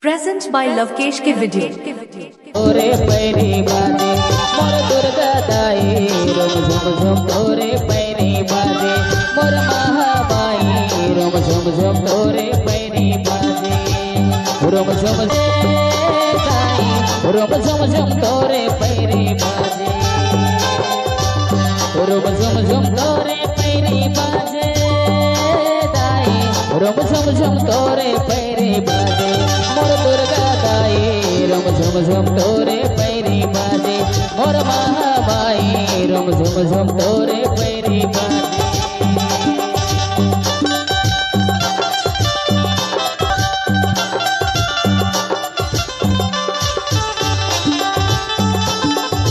Present by Lovekesh के video. तोरे पैरी बाजे मोर दुर्गा दाई रोम झुम झुम तोरे पैरी बाजे मोर महाबाई रोम झुम झुम तोरे पैरी बाजे रोम झुम दाई रोम झुम झुम तोरे पैरी बाजे रोम झुम झुम तोरे पैरी बाजे दाई रोम झुम झुम तोरे पैरी बाजे मोर दुर्गा दाई रोम झुम झुम तोरे पैरी बाजे मोर महाबाई रोम झुम झुम तोरे पैरी बाजे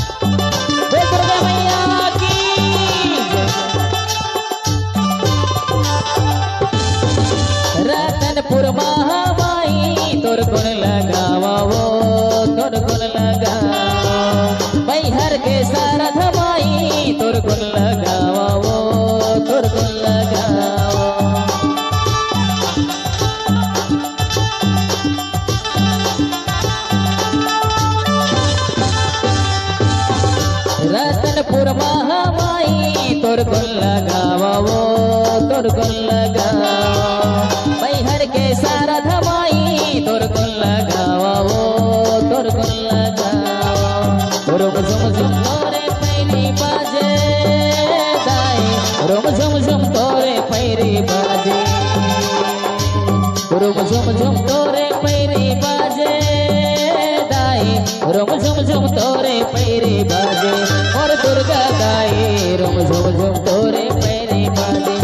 दुर्गा मैया की रतनपुर महाबाई तोर गुण लगावा वो तोर गुण लगावा मैहर के सारथ माई तोर गुण लगावा वो तोर गुण लगावा रतनपुर महामाई तोर गुण लगावा वो तोर गुण लगावा मैहर के सारथ माई तोर गुण लगावा वो तोर गुण लगावा रोम झुम झुम तोरे पैरी बाजे दाई रोम झुम झुम तोरे पैरी बाजे रोम झुम झुम तोरे पैरी बाजे दाई रोम झुम झुम तोरे पैरी बाजे और दुर्गा दाई रोम झुम झुम तोरे पैरी बाजे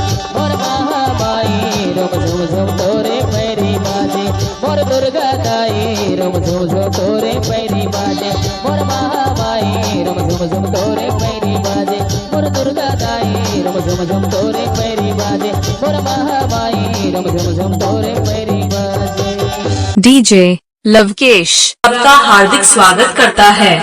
और महाबाई रोम झुम झुम तोरे पैरी बाजे और दुर्गा दाई रोम झुम झुम तोरे पैरी बाजे और महाबाई रोम झुम झुम तोरे पैरी बाजे और दुर्गा दाई रोम झुम झुम तोरे पैरी बाजे और महाबाई रोम झुम झुम तोरे पैरी बाजे। डीजे लवकेश आपका हार्दिक स्वागत करता है।